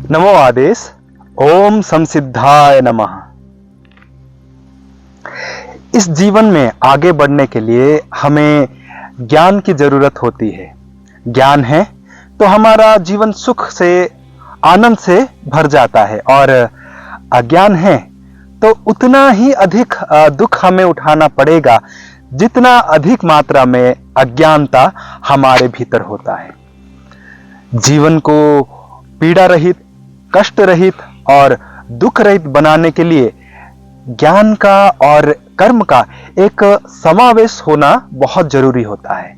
नमो आदेश। ओम संसिद्धाय नमः। इस जीवन में आगे बढ़ने के लिए हमें ज्ञान की जरूरत होती है। ज्ञान है तो हमारा जीवन सुख से, आनंद से भर जाता है, और अज्ञान है तो उतना ही अधिक दुख हमें उठाना पड़ेगा जितना अधिक मात्रा में अज्ञानता हमारे भीतर होता है। जीवन को पीड़ा रहित, कष्ट रहित और दुख रहित बनाने के लिए ज्ञान का और कर्म का एक समावेश होना बहुत जरूरी होता है।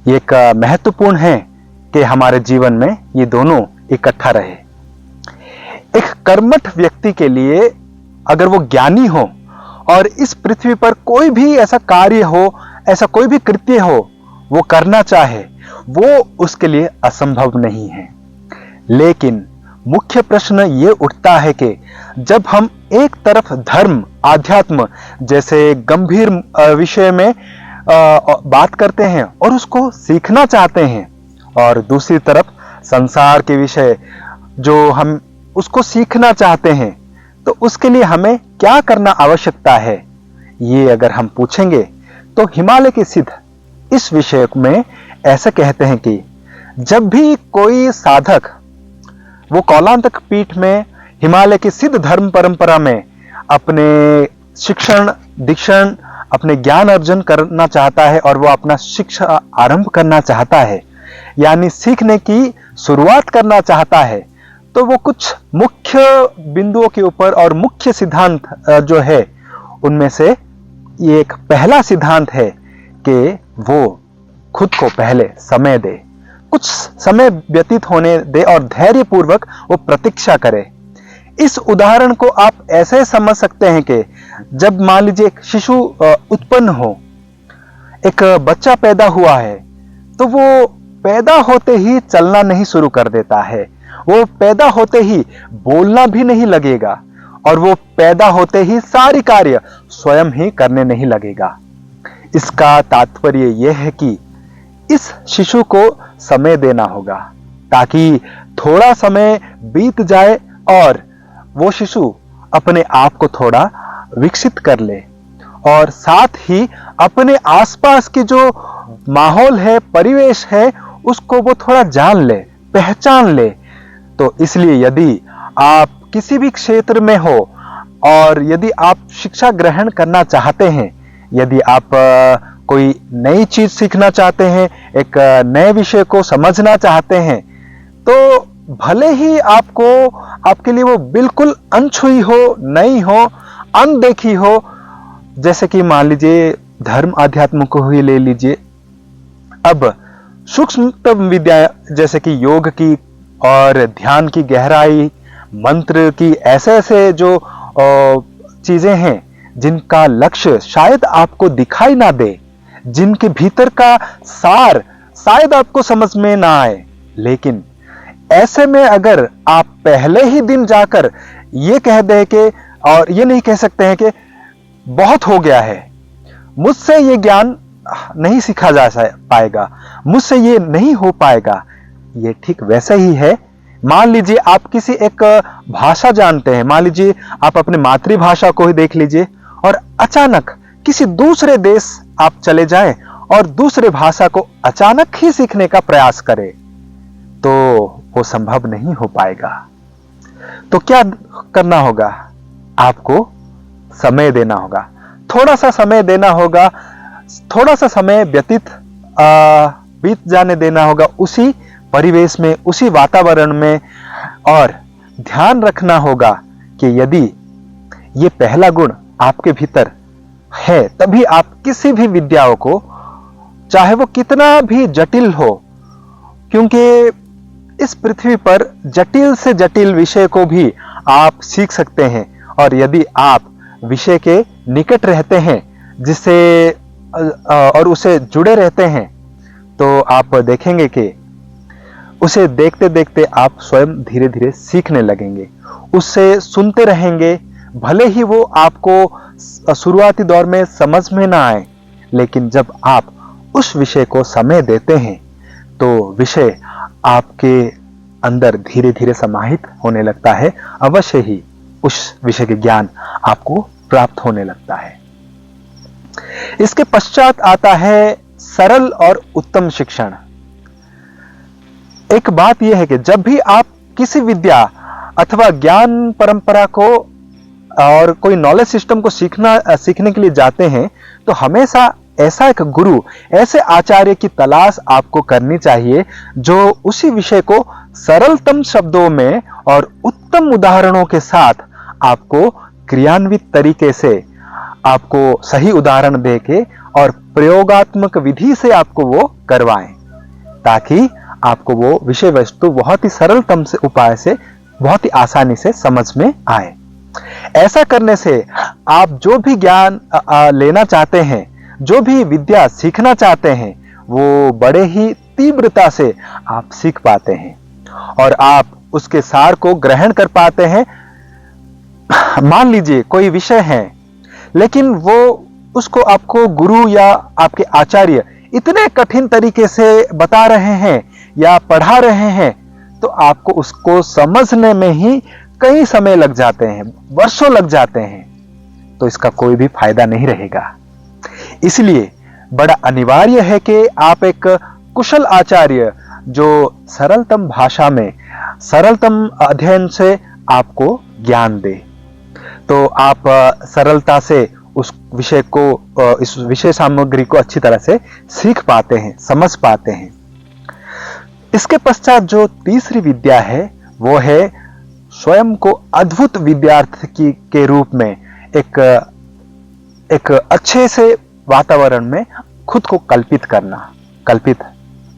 ये एक महत्वपूर्ण है कि हमारे जीवन में ये दोनों इकट्ठा रहे। एक कर्मठ व्यक्ति के लिए अगर वो ज्ञानी हो और इस पृथ्वी पर कोई भी ऐसा कार्य हो, ऐसा कोई भी कृत्य हो वो करना चाहे, वो उसके लिए असंभव नहीं है। लेकिन मुख्य प्रश्न ये उठता है कि जब हम एक तरफ धर्म, आध्यात्म जैसे गंभीर विषय में बात करते हैं और उसको सीखना चाहते हैं, और दूसरी तरफ संसार के विषय जो हम उसको सीखना चाहते हैं, तो उसके लिए हमें क्या करना आवश्यकता है, ये अगर हम पूछेंगे तो हिमालय के सिद्ध इस विषय में ऐसे कहते हैं कि जब भी कोई साधक वो कौलांतक पीठ में हिमालय की सिद्ध धर्म परंपरा में अपने शिक्षण, दीक्षण, अपने ज्ञान अर्जन करना चाहता है और वो अपना शिक्षा आरंभ करना चाहता है, यानी सीखने की शुरुआत करना चाहता है, तो वो कुछ मुख्य बिंदुओं के ऊपर और मुख्य सिद्धांत जो है उनमें से ये एक पहला सिद्धांत है कि वो खुद को पहले समय दे, कुछ समय व्यतीत होने दे और धैर्यपूर्वक वो प्रतीक्षा करे। इस उदाहरण को आप ऐसे समझ सकते हैं कि जब मान लीजिए एक शिशु उत्पन्न हो, एक बच्चा पैदा हुआ है, तो वो पैदा होते ही चलना नहीं शुरू कर देता है, वो पैदा होते ही बोलना भी नहीं लगेगा, और वो पैदा होते ही सारी कार्य स्वयं ही करने नहीं लगेगा। इसका तात्पर्य यह है कि इस शिशु को समय देना होगा ताकि थोड़ा समय बीत जाए और वो शिशु अपने आप को थोड़ा विकसित कर ले, और साथ ही अपने आसपास की जो माहौल है, परिवेश है, उसको वो थोड़ा जान ले, पहचान ले। तो इसलिए यदि आप किसी भी क्षेत्र में हो और यदि आप शिक्षा ग्रहण करना चाहते हैं, यदि आप कोई नई चीज सीखना चाहते हैं, एक नए विषय को समझना चाहते हैं, तो भले ही आपके लिए वो बिल्कुल अनछुई हो, नई हो, अनदेखी हो, जैसे कि मान लीजिए धर्म अध्यात्म को ही ले लीजिए। अब सूक्ष्म विद्या जैसे कि योग की और ध्यान की गहराई, मंत्र की ऐसे ऐसे जो चीजें हैं जिनका लक्ष्य शायद आपको दिखाई ना दे, जिनके भीतर का सार शायद आपको समझ में ना आए, लेकिन ऐसे में अगर आप पहले ही दिन जाकर ये कह दे कि, और ये नहीं कह सकते हैं कि बहुत हो गया है, मुझसे ये ज्ञान नहीं सीखा जा पाएगा, मुझसे ये नहीं हो पाएगा, ये ठीक वैसे ही है। मान लीजिए आप किसी एक भाषा जानते हैं, मान लीजिए आप अपने मातृभाषा को ही देख लीजिए, और अचानक किसी दूसरे देश आप चले जाएं और दूसरे भाषा को अचानक ही सीखने का प्रयास करें, तो वो संभव नहीं हो पाएगा। तो क्या करना होगा? आपको समय देना होगा, थोड़ा सा समय देना होगा, थोड़ा सा समय व्यतीत बीत जाने देना होगा उसी परिवेश में, उसी वातावरण में, और ध्यान रखना होगा कि यदि ये पहला गुण आपके भीतर है, तभी आप किसी भी विद्याओं को, चाहे वो कितना भी जटिल हो, क्योंकि इस पृथ्वी पर जटिल से जटिल विषय को भी आप सीख सकते हैं, और यदि आप विषय के निकट रहते हैं जिससे और उसे जुड़े रहते हैं, तो आप देखेंगे कि उसे देखते देखते आप स्वयं धीरे धीरे सीखने लगेंगे, उससे सुनते रहेंगे। भले ही वो आपको शुरुआती दौर में समझ में ना आए, लेकिन जब आप उस विषय को समय देते हैं तो विषय आपके अंदर धीरे धीरे समाहित होने लगता है, अवश्य ही उस विषय के ज्ञान आपको प्राप्त होने लगता है। इसके पश्चात आता है सरल और उत्तम शिक्षण। एक बात यह है कि जब भी आप किसी विद्या अथवा ज्ञान परंपरा को और कोई नॉलेज सिस्टम को सीखने के लिए जाते हैं, तो हमेशा ऐसा एक गुरु, ऐसे आचार्य की तलाश आपको करनी चाहिए जो उसी विषय को सरलतम शब्दों में और उत्तम उदाहरणों के साथ आपको क्रियान्वित तरीके से आपको सही उदाहरण देके और प्रयोगात्मक विधि से आपको वो करवाएं, ताकि आपको वो विषय वस्तु बहुत ही सरलतम से उपाय से बहुत ही आसानी से समझ में आए। ऐसा करने से आप जो भी ज्ञान लेना चाहते हैं, जो भी विद्या सीखना चाहते हैं, वो बड़े ही तीव्रता से आप सीख पाते हैं और आप उसके सार को ग्रहण कर पाते हैं। मान लीजिए कोई विषय है, लेकिन वो उसको आपको गुरु या आपके आचार्य इतने कठिन तरीके से बता रहे हैं या पढ़ा रहे हैं, तो आपको उसको समझने में ही कई समय लग जाते हैं, वर्षों लग जाते हैं, तो इसका कोई भी फायदा नहीं रहेगा। इसलिए बड़ा अनिवार्य है कि आप एक कुशल आचार्य जो सरलतम भाषा में सरलतम अध्ययन से आपको ज्ञान दे, तो आप सरलता से उस विषय को, इस विषय सामग्री को अच्छी तरह से सीख पाते हैं, समझ पाते हैं। इसके पश्चात जो तीसरी विद्या है वो है स्वयं को अद्भुत विद्यार्थी के रूप में एक अच्छे से वातावरण में खुद को कल्पित करना। कल्पित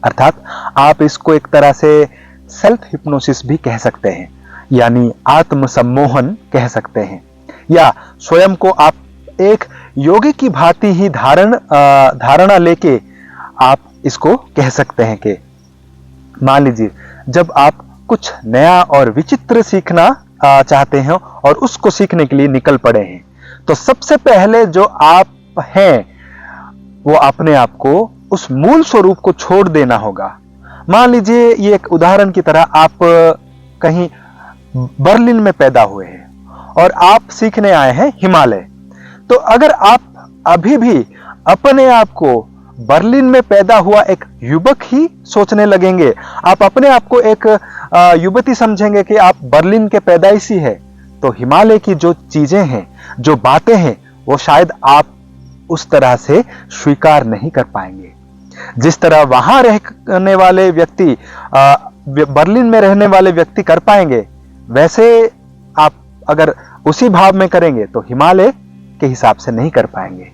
अर्थात आप इसको एक तरह से सेल्फ हिप्नोसिस भी कह सकते हैं, यानी आत्म सम्मोहन कह सकते हैं, या स्वयं को आप एक योगी की भांति ही धारणा लेके आप इसको कह सकते हैं कि मान लीजिए जब आप कुछ नया और विचित्र सीखना चाहते हैं और उसको सीखने के लिए निकल पड़े हैं, तो सबसे पहले जो आप हैं वो अपने आप को उस मूल स्वरूप को छोड़ देना होगा। मान लीजिए ये एक उदाहरण की तरह आप कहीं बर्लिन में पैदा हुए हैं और आप सीखने आए हैं हिमालय, तो अगर आप अभी भी अपने आप को बर्लिन में पैदा हुआ एक युवक ही सोचने लगेंगे, आप अपने आप को एक युवती समझेंगे कि आप बर्लिन के पैदाइशी है, तो हिमालय की जो चीजें हैं, जो बातें हैं, वो शायद आप उस तरह से स्वीकार नहीं कर पाएंगे। जिस तरह वहां रहने वाले व्यक्ति बर्लिन में रहने वाले व्यक्ति कर पाएंगे, वैसे आप अगर उसी भाव में करेंगे तो हिमालय के हिसाब से नहीं कर पाएंगे।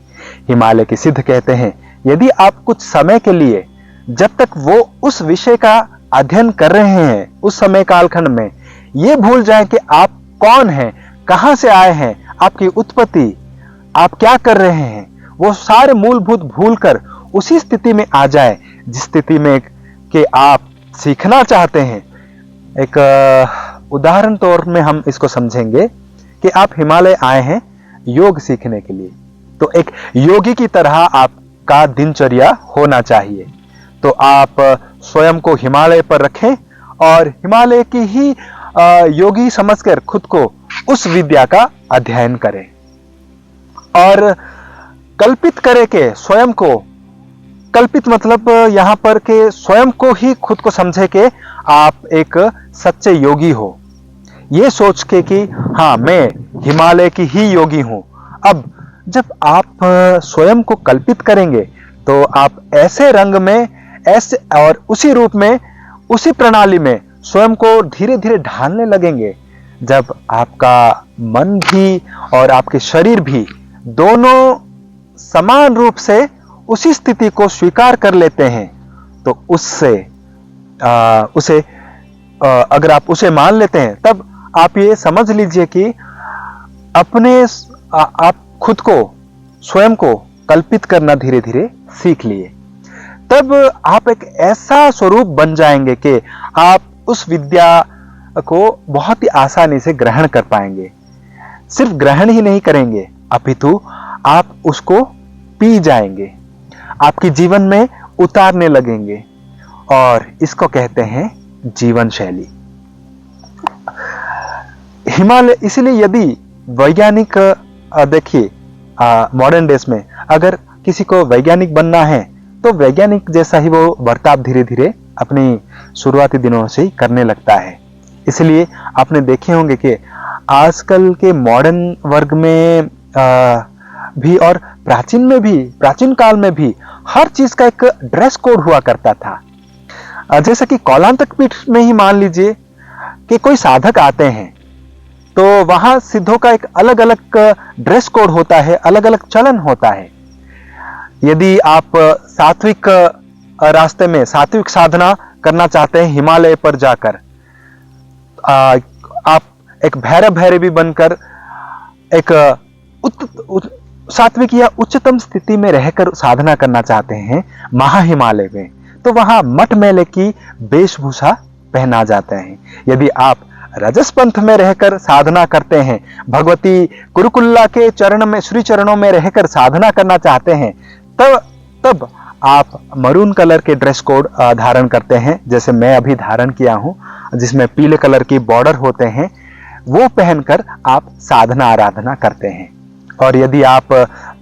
हिमालय के सिद्ध कहते हैं, यदि आप कुछ समय के लिए, जब तक वो उस विषय का अध्ययन कर रहे हैं, उस समय कालखंड में ये भूल जाएं कि आप कौन हैं, कहां से आए हैं, आपकी उत्पत्ति, आप क्या कर रहे हैं, वो सारे मूलभूत भूलकर उसी स्थिति में आ जाए जिस स्थिति में कि आप सीखना चाहते हैं। एक उदाहरण तौर में हम इसको समझेंगे कि आप हिमालय आए हैं योग सीखने के लिए, तो एक योगी की तरह आपका दिनचर्या होना चाहिए। तो आप स्वयं को हिमालय पर रखें और हिमालय की ही योगी समझकर खुद को उस विद्या का अध्ययन करें और कल्पित करें कि स्वयं को, कल्पित मतलब यहां पर के स्वयं को ही खुद को समझे कि आप एक सच्चे योगी हो, ये सोच के कि हाँ मैं हिमालय की ही योगी हूं। अब जब आप स्वयं को कल्पित करेंगे तो आप ऐसे रंग में, ऐसे और उसी रूप में, उसी प्रणाली में स्वयं को धीरे धीरे ढालने लगेंगे। जब आपका मन भी और आपके शरीर भी दोनों समान रूप से उसी स्थिति को स्वीकार कर लेते हैं, तो उसे अगर आप उसे मान लेते हैं, तब आप ये समझ लीजिए कि आप खुद को, स्वयं को कल्पित करना धीरे धीरे सीख लिए। तब आप एक ऐसा स्वरूप बन जाएंगे कि आप उस विद्या को बहुत ही आसानी से ग्रहण कर पाएंगे। सिर्फ ग्रहण ही नहीं करेंगे, अपितु आप उसको पी जाएंगे, आपके जीवन में उतारने लगेंगे, और इसको कहते हैं जीवन शैली। हिमालय, इसलिए यदि वैज्ञानिक देखिए मॉडर्न डेज में अगर किसी को वैज्ञानिक बनना है तो वैज्ञानिक जैसा ही वो बर्ताव धीरे धीरे अपनी शुरुआती दिनों से ही करने लगता है। इसलिए आपने देखे होंगे कि आजकल के मॉडर्न वर्ग में भी और प्राचीन में भी, प्राचीन काल में भी हर चीज का एक ड्रेस कोड हुआ करता था। जैसे कि कौलांतक पीठ में ही मान लीजिए कि कोई साधक आते हैं तो वहां सिद्धों का एक अलग अलग ड्रेस कोड होता है, अलग अलग चलन होता है। यदि आप सात्विक रास्ते में सात्विक साधना करना चाहते हैं हिमालय पर जाकर, आप एक भैरव भैरवी बनकर एक सात्विक या उच्चतम स्थिति में रहकर साधना करना चाहते हैं महा हिमालय में, तो वहां मठ मेले की वेशभूषा पहना जाते हैं। यदि आप रजस पंथ में रहकर साधना करते हैं, भगवती कुरुकुल्ला के चरण में, श्री चरणों में रहकर साधना करना चाहते हैं, तब आप मरून कलर के ड्रेस कोड धारण करते हैं, जैसे मैं अभी धारण किया हूं, जिसमें पीले कलर की बॉर्डर होते हैं, वो पहनकर आप साधना आराधना करते हैं। और यदि आप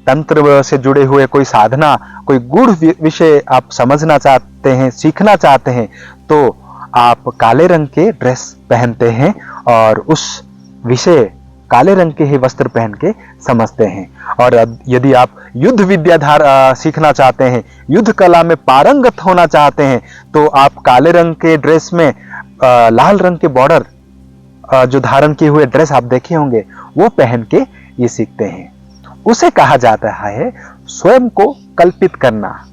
तंत्र से जुड़े हुए कोई साधना, कोई गूढ़ विषय आप समझना चाहते हैं, सीखना चाहते हैं, तो आप काले रंग के ड्रेस पहनते हैं और उस विषय काले रंग के ही वस्त्र पहन के समझते हैं। और यदि आप युद्ध विद्या सीखना चाहते हैं, युद्ध कला में पारंगत होना चाहते हैं, तो आप काले रंग के ड्रेस में लाल रंग के बॉर्डर जो धारण किए हुए ड्रेस आप देखे होंगे, वो पहन के ये सीखते हैं। उसे कहा जाता है स्वयं को कल्पित करना।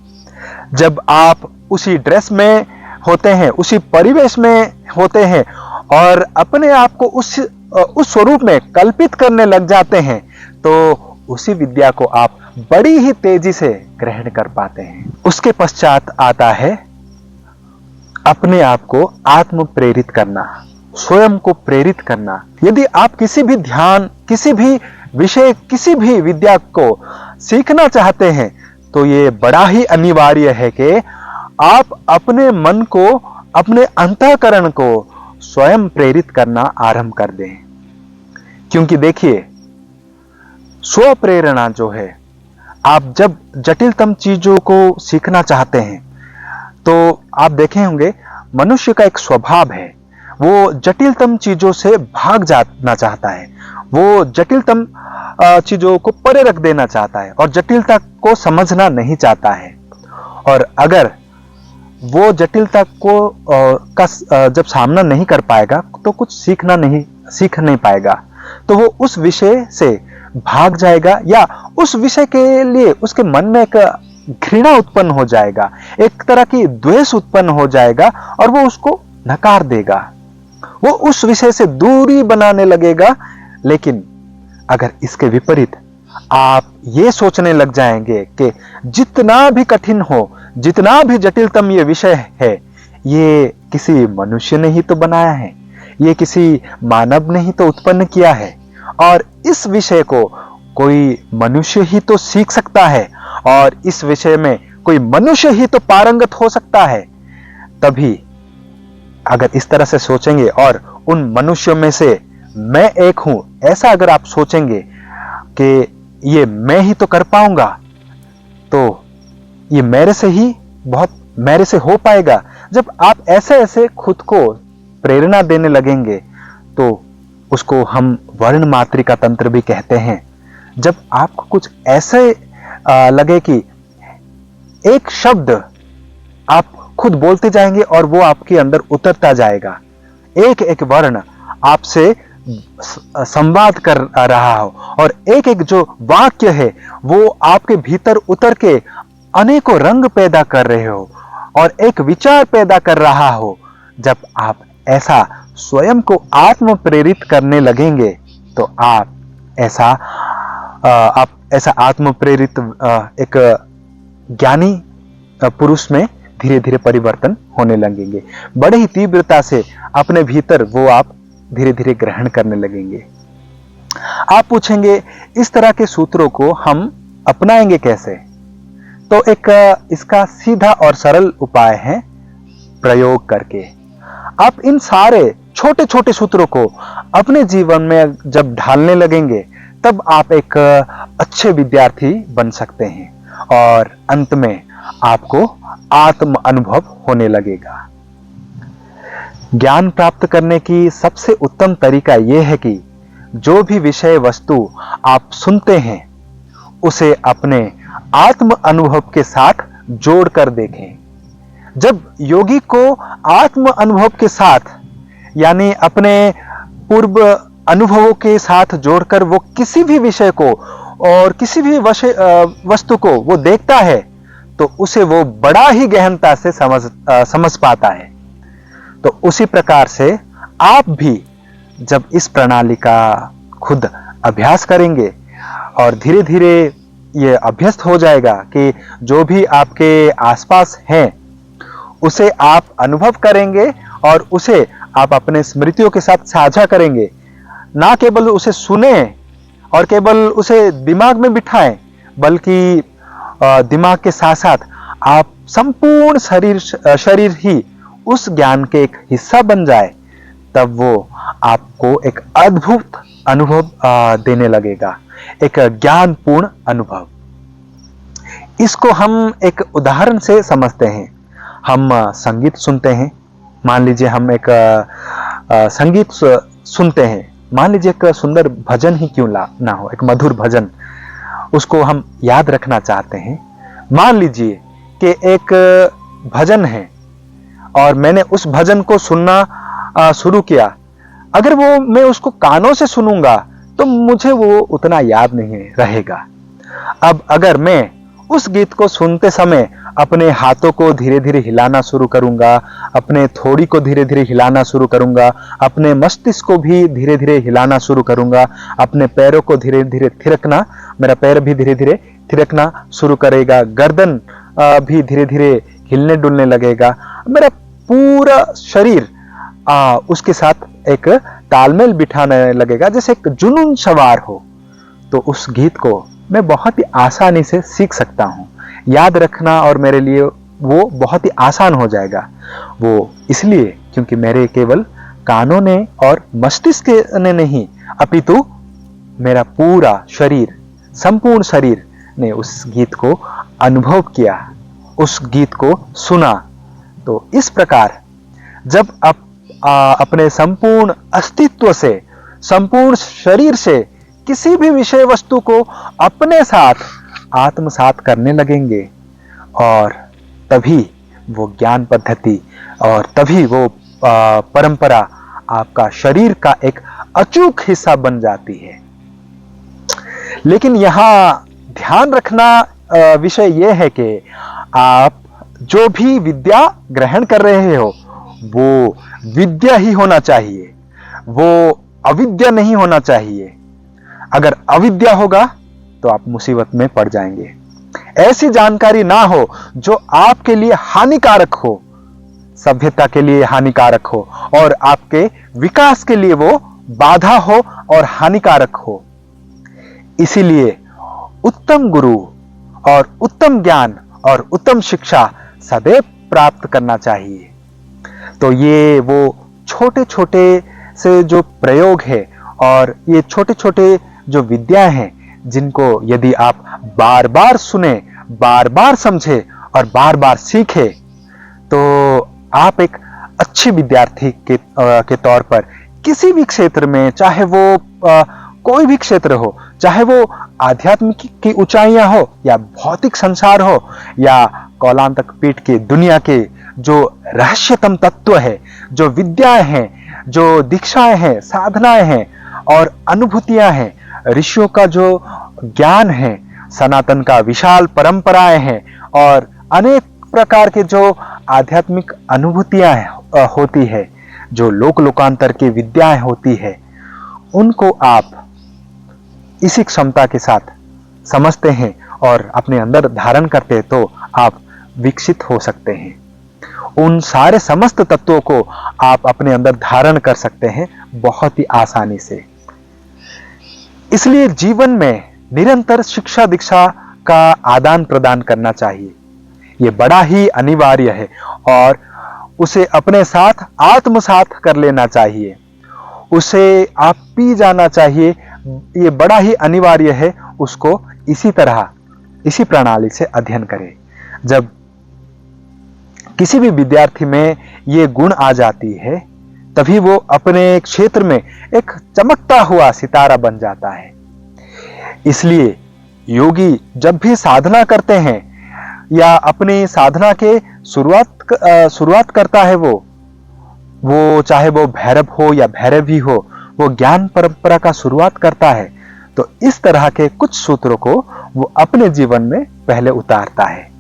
जब आप उसी ड्रेस में होते हैं, उसी परिवेश में होते हैं और अपने आप को उस स्वरूप में कल्पित करने लग जाते हैं, तो उसी विद्या को आप बड़ी ही तेजी से ग्रहण कर पाते हैं। उसके पश्चात आता है अपने आप को आत्म प्रेरित करना, स्वयं को प्रेरित करना। यदि आप किसी भी ध्यान, किसी भी विषय, किसी भी विद्या को सीखना चाहते हैं, तो ये बड़ा ही अनिवार्य है कि आप अपने मन को, अपने अंतःकरण को स्वयं प्रेरित करना आरंभ कर दें। क्योंकि देखिए, स्व प्रेरणा जो है, आप जब जटिलतम चीजों को सीखना चाहते हैं, तो आप देखे होंगे मनुष्य का एक स्वभाव है, वो जटिलतम चीजों से भाग जाना चाहता है, वो जटिलतम चीजों को परे रख देना चाहता है और जटिलता को समझना नहीं चाहता है। और अगर वो जटिलता को जब सामना नहीं कर पाएगा, तो कुछ सीख नहीं पाएगा, तो वो उस विषय से भाग जाएगा या उस विषय के लिए उसके मन में एक घृणा उत्पन्न हो जाएगा, एक तरह की द्वेष उत्पन्न हो जाएगा और वो उसको नकार देगा, वो उस विषय से दूरी बनाने लगेगा। लेकिन अगर इसके विपरीत आप ये सोचने लग जाएंगे कि जितना भी कठिन हो, जितना भी जटिलतम ये विषय है, ये किसी मनुष्य ने ही तो बनाया है, ये किसी मानव ने ही तो उत्पन्न किया है और इस विषय को कोई मनुष्य ही तो सीख सकता है और इस विषय में कोई मनुष्य ही तो पारंगत हो सकता है, तभी अगर इस तरह से सोचेंगे और उन मनुष्यों में से मैं एक हूं, ऐसा अगर आप सोचेंगे कि ये मैं ही तो कर पाऊंगा, तो ये मेरे से हो पाएगा। जब आप ऐसे ऐसे खुद को प्रेरणा देने लगेंगे, तो उसको हम वर्ण मात्रिका तंत्र भी कहते हैं। जब आपको कुछ ऐसे लगे कि एक शब्द आप खुद बोलते जाएंगे और वो आपके अंदर उतरता जाएगा, एक एक वर्ण आपसे संवाद कर रहा हो और एक एक जो वाक्य है वो आपके भीतर उतर के अनेकों रंग पैदा कर रहे हो और एक विचार पैदा कर रहा हो, जब आप ऐसा स्वयं को आत्म प्रेरित करने लगेंगे, तो आप ऐसा आत्म प्रेरित एक ज्ञानी पुरुष में धीरे धीरे परिवर्तन होने लगेंगे। बड़े ही तीव्रता से अपने भीतर वो आप धीरे धीरे ग्रहण करने लगेंगे। आप पूछेंगे इस तरह के सूत्रों को हम अपनाएंगे कैसे? तो एक इसका सीधा और सरल उपाय है प्रयोग करके। आप इन सारे छोटे छोटे सूत्रों को अपने जीवन में जब ढालने लगेंगे, तब आप एक अच्छे विद्यार्थी बन सकते हैं और अंत में आपको आत्म अनुभव होने लगेगा। ज्ञान प्राप्त करने की सबसे उत्तम तरीका यह है कि जो भी विषय वस्तु आप सुनते हैं उसे अपने आत्म अनुभव के साथ जोड़कर देखें। जब योगी को आत्म अनुभव के साथ यानी अपने पूर्व अनुभवों के साथ जोड़कर वो किसी भी विषय को और किसी भी वस्तु को वो देखता है, तो उसे वो बड़ा ही गहनता से समझ पाता है। तो उसी प्रकार से आप भी जब इस प्रणाली का खुद अभ्यास करेंगे और धीरे धीरे ये अभ्यस्त हो जाएगा कि जो भी आपके आसपास हैं उसे आप अनुभव करेंगे और उसे आप अपने स्मृतियों के साथ साझा करेंगे। ना केवल उसे सुने और केवल उसे दिमाग में बिठाएं, बल्कि दिमाग के साथ साथ आप संपूर्ण शरीर ही उस ज्ञान के एक हिस्सा बन जाए, तब वो आपको एक अद्भुत अनुभव देने लगेगा, एक ज्ञानपूर्ण अनुभव। इसको हम एक उदाहरण से समझते हैं। हम संगीत सुनते हैं, मान लीजिए हम एक संगीत सुनते हैं, मान लीजिए एक सुंदर भजन ही क्यों ना हो, एक मधुर भजन, उसको हम याद रखना चाहते हैं। मान लीजिए कि एक भजन है और मैंने उस भजन को सुनना शुरू किया। अगर वो मैं उसको कानों से सुनूंगा तो मुझे वो उतना याद नहीं रहेगा। अब अगर मैं उस गीत को सुनते समय अपने हाथों को धीरे धीरे हिलाना शुरू करूंगा, अपने थोड़ी को धीरे धीरे हिलाना शुरू करूंगा, अपने मस्तिष्क को भी धीरे धीरे हिलाना शुरू करूंगा, अपने पैरों को धीरे धीरे थिरकना, मेरा पैर भी धीरे धीरे थिरकना शुरू करेगा, गर्दन भी धीरे धीरे हिलने डुलने लगेगा, मेरा पूरा शरीर उसके साथ एक तालमेल बिठाने लगेगा, जैसे एक जुनून सवार हो। तो उस गीत को मैं बहुत ही आसानी से सीख सकता हूँ, याद रखना और मेरे लिए वो बहुत ही आसान हो जाएगा। वो इसलिए क्योंकि मेरे केवल कानों ने और मस्तिष्क ने नहीं, अपितु मेरा पूरा शरीर, संपूर्ण शरीर ने उस गीत को अनुभव किया, उस गीत को सुना। तो इस प्रकार जब आप अपने संपूर्ण अस्तित्व से, संपूर्ण शरीर से किसी भी विषय वस्तु को अपने साथ आत्मसात करने लगेंगे, और तभी वो ज्ञान पद्धति और तभी वो परंपरा आपका शरीर का एक अचूक हिस्सा बन जाती है। लेकिन यहां ध्यान रखना विषय यह है कि आप जो भी विद्या ग्रहण कर रहे हो वो विद्या ही होना चाहिए, वो अविद्या नहीं होना चाहिए। अगर अविद्या होगा तो आप मुसीबत में पड़ जाएंगे। ऐसी जानकारी ना हो जो आपके लिए हानिकारक हो, सभ्यता के लिए हानिकारक हो और आपके विकास के लिए वो बाधा हो और हानिकारक हो। इसीलिए उत्तम गुरु और उत्तम ज्ञान और उत्तम शिक्षा सदैव प्राप्त करना चाहिए। तो ये वो छोटे छोटे से जो प्रयोग है और ये छोटे छोटे जो विद्या हैं, जिनको यदि आप बार बार सुने, बार बार समझे और बार बार सीखे, तो आप एक अच्छे विद्यार्थी के तौर पर किसी भी क्षेत्र में, चाहे वो कोई भी क्षेत्र हो, चाहे वो आध्यात्मिक की ऊंचाइयां हो या भौतिक संसार हो या कौलांतक पीठ की दुनिया के जो रहस्यतम तत्व है, जो विद्याएं हैं, जो दीक्षाएं हैं, साधनाएं हैं और अनुभूतियां हैं, ऋषियों का जो ज्ञान है, सनातन का विशाल परंपराएं हैं और अनेक प्रकार के जो आध्यात्मिक अनुभूतियां होती है, जो लोक लोकांतर की विद्याएं होती है, उनको आप इसी क्षमता के साथ समझते हैं और अपने अंदर धारण करते हैं, तो आप विकसित हो सकते हैं। उन सारे समस्त तत्वों को आप अपने अंदर धारण कर सकते हैं बहुत ही आसानी से। इसलिए जीवन में निरंतर शिक्षा दीक्षा का आदान प्रदान करना चाहिए। ये बड़ा ही अनिवार्य है और उसे अपने साथ आत्मसात कर लेना चाहिए, उसे आप पी जाना चाहिए। ये बड़ा ही अनिवार्य है, उसको इसी तरह, इसी प्रणाली से अध्ययन करें। जब किसी भी विद्यार्थी में ये गुण आ जाती है, तभी वो अपने क्षेत्र में एक चमकता हुआ सितारा बन जाता है। इसलिए योगी जब भी साधना करते हैं या अपनी साधना के शुरुआत करता है, वो चाहे वो भैरव हो या भैरवी हो, वो ज्ञान परंपरा का शुरुआत करता है, तो इस तरह के कुछ सूत्रों को वो अपने जीवन में पहले उतारता है,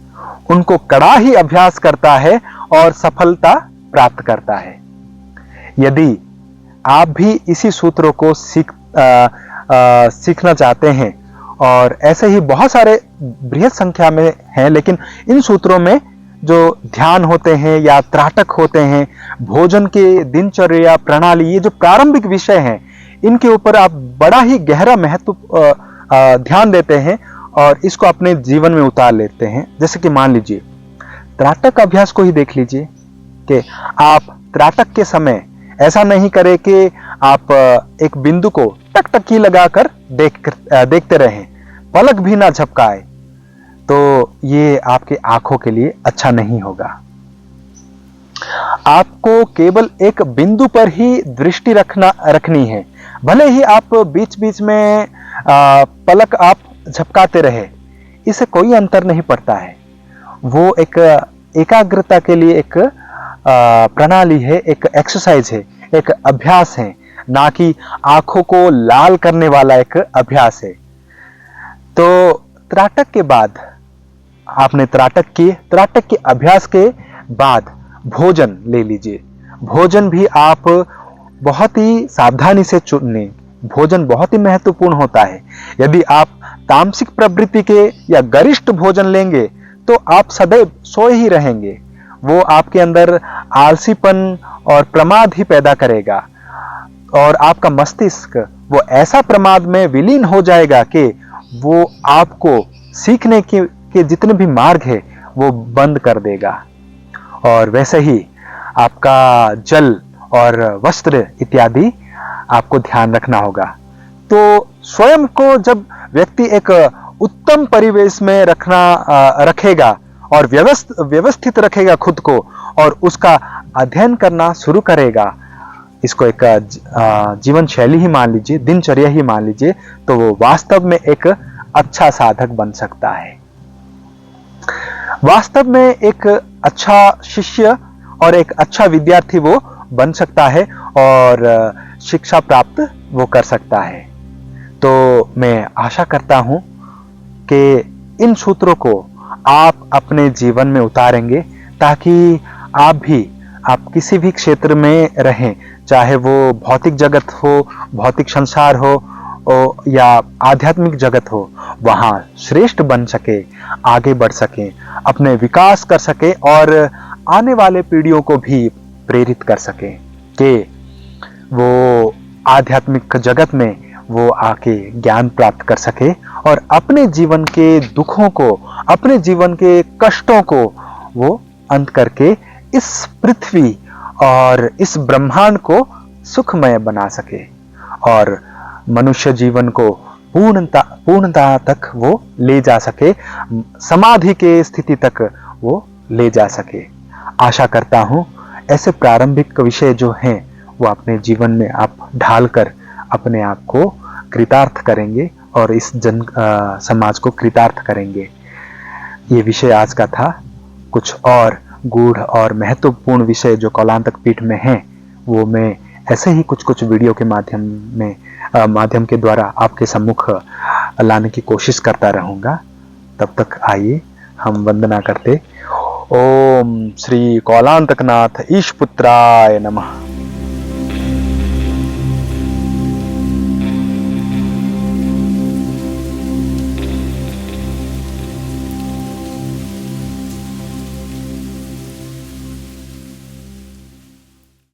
उनको कड़ा ही अभ्यास करता है और सफलता प्राप्त करता है। यदि आप भी इसी सूत्रों को सीखना चाहते हैं, और ऐसे ही बहुत सारे बृहद संख्या में हैं, लेकिन इन सूत्रों में जो ध्यान होते हैं या त्राटक होते हैं, भोजन के दिनचर्या प्रणाली, ये जो प्रारंभिक विषय हैं, इनके ऊपर आप बड़ा ही गहरा महत्व ध्यान देते हैं और इसको अपने जीवन में उतार लेते हैं। जैसे कि मान लीजिए त्राटक अभ्यास को ही देख लीजिए कि आप त्राटक के समय ऐसा नहीं करें कि आप एक बिंदु को टकटकी लगाकर देखते रहें, पलक भी ना झपकाए, तो ये आपकी आंखों के लिए अच्छा नहीं होगा। आपको केवल एक बिंदु पर ही दृष्टि रखनी है। भले ही आप बीच बीच में पलक आप झपकाते रहे, इससे कोई अंतर नहीं पड़ता है। वो एक एकाग्रता के लिए एक प्रणाली है, एक एक्सरसाइज है, एक अभ्यास है, ना कि आंखों को लाल करने वाला एक अभ्यास है। तो त्राटक के बाद आपने त्राटक के अभ्यास के बाद भोजन ले लीजिए। भोजन भी आप बहुत ही सावधानी से चुनें। भोजन बहुत ही महत्वपूर्ण होता है। यदि आप तामसिक प्रवृत्ति के या गरिष्ठ भोजन लेंगे तो आप सदैव सोए ही रहेंगे। वो आपके अंदर आलसीपन और प्रमाद ही पैदा करेगा, और आपका मस्तिष्क वो ऐसा प्रमाद में विलीन हो जाएगा कि वो आपको सीखने के जितने भी मार्ग है वो बंद कर देगा। और वैसे ही आपका जल और वस्त्र इत्यादि आपको ध्यान रखना होगा। तो स्वयं को जब व्यक्ति एक उत्तम परिवेश में रखेगा और व्यवस्थित रखेगा खुद को, और उसका अध्ययन करना शुरू करेगा, इसको एक जीवन शैली ही मान लीजिए, दिनचर्या ही मान लीजिए, तो वो वास्तव में एक अच्छा साधक बन सकता है। वास्तव में एक अच्छा शिष्य और एक अच्छा विद्यार्थी वो बन सकता है और शिक्षा प्राप्त वो कर सकता है। तो मैं आशा करता हूं कि इन सूत्रों को आप अपने जीवन में उतारेंगे, ताकि आप किसी भी क्षेत्र में रहें, चाहे वो भौतिक जगत हो, भौतिक संसार हो या आध्यात्मिक जगत हो, वहां श्रेष्ठ बन सके, आगे बढ़ सके, अपने विकास कर सके और आने वाले पीढ़ियों को भी प्रेरित कर सके कि वो आध्यात्मिक जगत में वो आके ज्ञान प्राप्त कर सके और अपने जीवन के दुखों को, अपने जीवन के कष्टों को वो अंत करके इस पृथ्वी और इस ब्रह्मांड को सुखमय बना सके और मनुष्य जीवन को पूर्णता तक वो ले जा सके, समाधि के स्थिति तक वो ले जा सके। आशा करता हूं ऐसे प्रारंभिक विषय जो हैं वो अपने जीवन में आप ढालकर अपने आप को कृतार्थ करेंगे और इस समाज को कृतार्थ करेंगे। ये विषय आज का था। कुछ और गूढ़ और महत्वपूर्ण विषय जो कौलांतक पीठ में हैं वो मैं ऐसे ही कुछ वीडियो के माध्यम के द्वारा आपके सम्मुख लाने की कोशिश करता रहूंगा। तब तक आइए हम वंदना करते। ओम श्री कौलांतकनाथ ईशपुत्राय नमः।